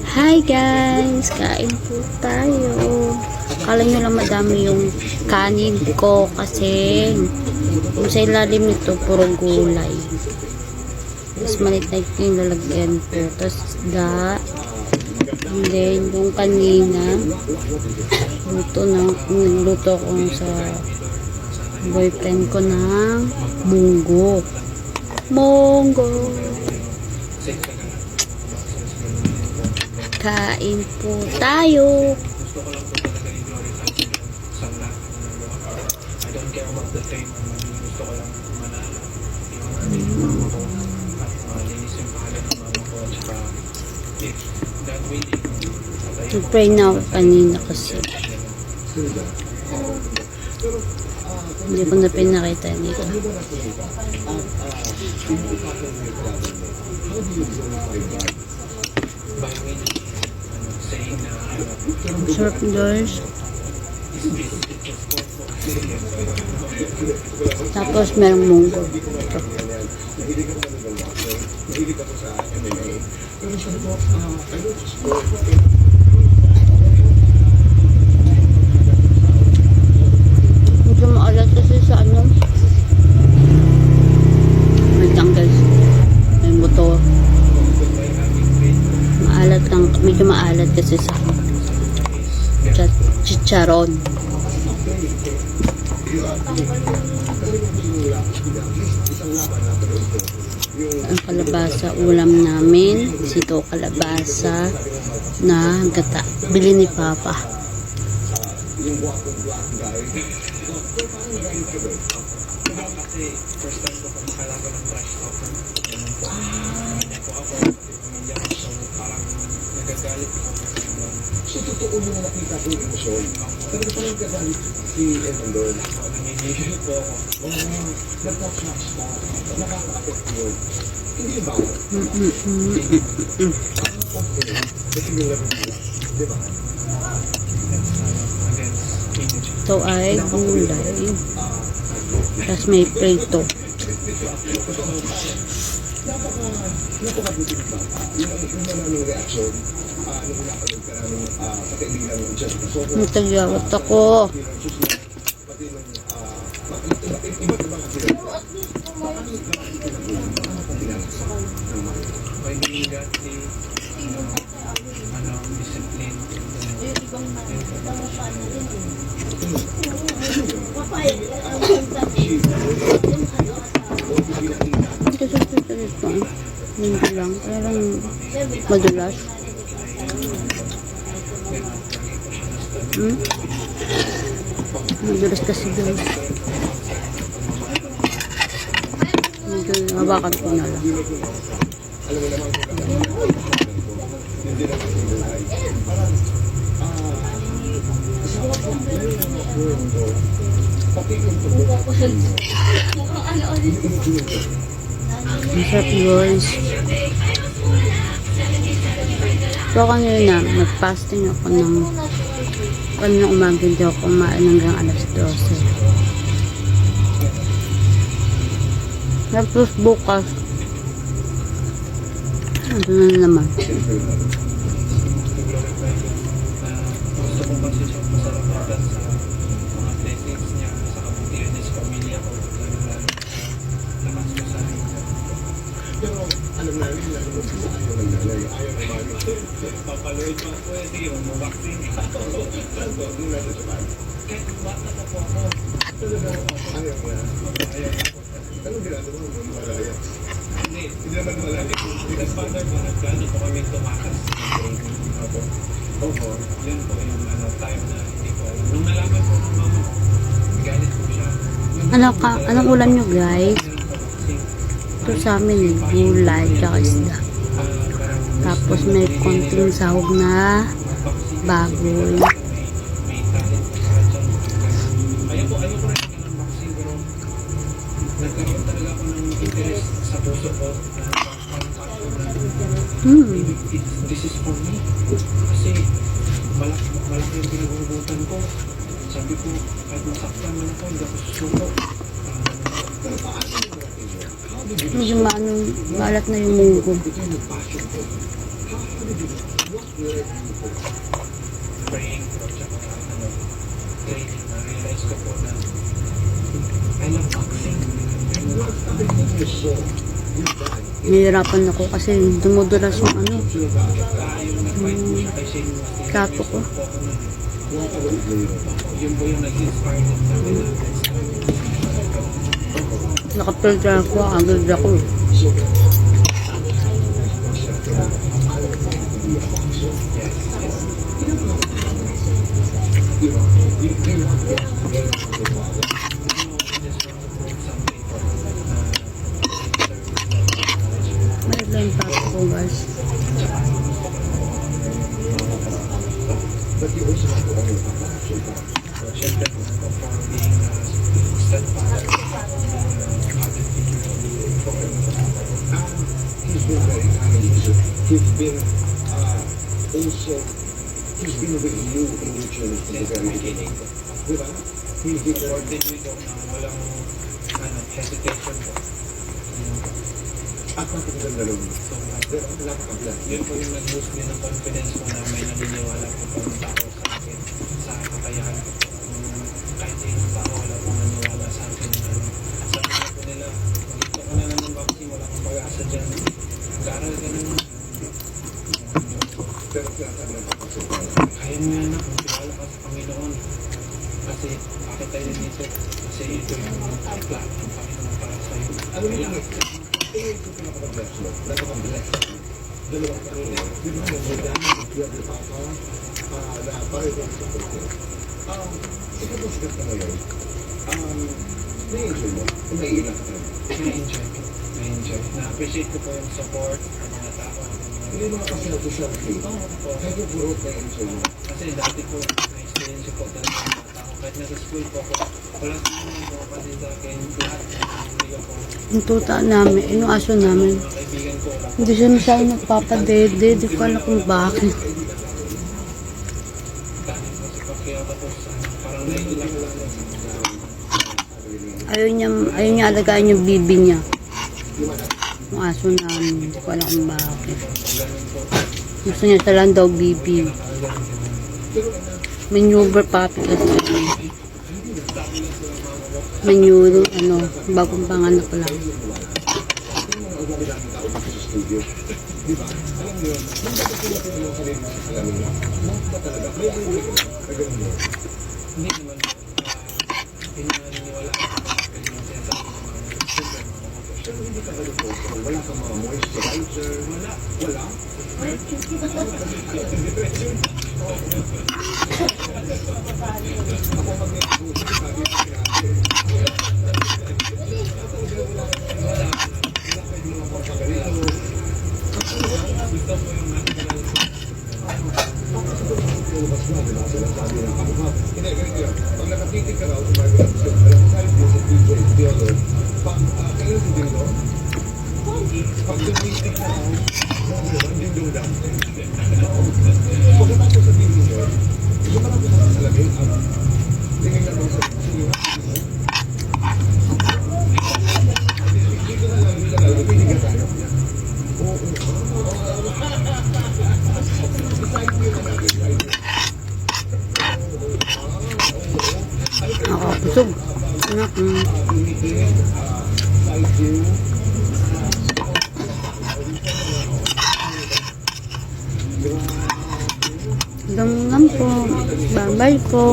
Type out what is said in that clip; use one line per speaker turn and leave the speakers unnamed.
Hi guys! Kain po tayo. Akala nyo lang madami yung kanin ko kasi yung sa ilalim nito puro gulay. Tapos maliit yung lalagyan ko. Tapos isda. And then yung kanina luto ko sa boyfriend ko ng munggo. Kain po tayo. Nag-pray na ako kanina kasi hindi ko na pinakita nito. Sarap guys. Tapos merong munggo. Ito. Medyo maalat kasi sa ano. Wait lang guys. May motor. Maalat lang. Medyo maalat kasi sa chicharon. Ang kalabasa ulam namin, sito kalabasa na gata, bili ni Papa.
So, totoo mo na nakita ko yung emosyon. Pero ito lang kasali si Emondor. Nanginigil po ako. Nagka-flash na. Nakaka-affect yun. Hindi ba? Kasi yung labi nila. Di ba?
Ito ay gulay. Tapos may prito.
Napaka-buti ba? Yung maraming reaction. Nung napanood ka namin sa kaibigan ng Jessica Soto.
Nagtagawat ako.
Pati nung iba't ibang kasi kaibigan si discipline.
Hindi lang. Parang madulas. Madulas kasi guys. Medyo hawakan ko na lang. Masarap guys. So kanina nag-fasting ako ng kanina umaga, hindi ako kumain hanggang alas 12. Tapos bukas ito na naman.
Pero alam namin na ayaw ng nanay, ayaw ng mami. Papaloid pa po yung vaccine. Yung nasa Japan. Kahit bata pa po ako. Talagang ayaw niya. Anong ginagawa mo? Malaya? Hindi naman malaya. Because father ko, nagkano po kami tumakas. Opo. Opo. Yun po yung time na hindi ko alam. Nung nalaman po ng mama ko, galit po siya.
Anong ulam nyo guys? Ito sa amin gulay tsaka isda. Tapos may konting sahog na bagoy.
Ayoko rin ng vaccine pero nagkaroon talaga ako ng interest sa puso ko this is for me. Kasi malaki yung pinagugutan ko. Sabi ko, kahit masaktan man ako, hindi ako susuko. Pero paano yung
Medyo malat na yung munggo.
praying ko at saka training, na-realize ko po na I love boxing.
Nahihirapan ako kasi dumudulas yung ano, kato ko.
Yun po yung nag-inspire din sa akin.
Nakapilter ako, agad ako. May lang tato ko guys.
Siyempre po, for being steadfast.
He's been also, he's been with you in your journey from the very beginning. Diba? Hindi ko
Continue po na walang hesitation po.
at napakaganda nun.
So,
Napaka-bless.
yun po yung nag-boost din ng confidence ko na may naniniwala po po ng tao sa akin, sa kakayahan ko po. Kahit sa ibang tao, wala pong naniwala sa akin. Sabi nga po nila, gusto ko na lang ng boxing, wala kang pag-asa dyan. Mag-aaral ka na naman.
Pero tinasabi ng pagkasukan.
Kaya mo yan na, kung tiwala ka sa Panginoon. Kasi, bakit tayo dito? Kasi ito yung plan ng Panginoon para sa'yo.
Ano mo yung tingin ko pinaka-bless mo? Napaka-bless. Dalawang kanina. Di ba yung Bidang, Diablo Papa, na parehong sa pagkakas. Ikaw ba sikat ka ngayon? Na-enjoy mo? Naiilang ka naman?
Na-enjoy ko. Na-enjoy. Na-appreciate ko po yung support ng mga tao.
Hindi mo kasi na-social feel. Kahit yung puro na-enjoy mo.
Kasi dati po, na-experience ko talaga ng mga tao. Kahit nasa school po ako, wala sila nang pumapansin sa akin. Lahat hindi ako.
Yung tuta namin, yung aso namin.
Mga kaibigan ko, wala
Hindi siya masyado nagpapadede. Di ko alam kung bakit.
dati po si Pacquiao. Tapos parang naiilang lang.
Ayaw niya alagaan yung bibi niya. Yung aso namin. Hindi ko alam kung bakit. Gusto niya talang daw bibi. Maneuver puppy kasi. Maneuver, bagong panganak lang.
Hindi naman pinaniniwala ako sa yung sinasabi ng mga children.
Pero hindi ka wala kang mga moisturizer. Wala. Hindi, ganito yun. Pag nakatitig ka raw, sabi mo sa DJ, Theodore, kayo si Dildo, pag tumitig ka raw, dindong dam. Pagkatapos sa video, gusto ka na po sa salamin, tingin na po sa video. Dito na lang, dito na lang, pinigan tayo.
Ako, busog. Hanggang po. Bye-bye po.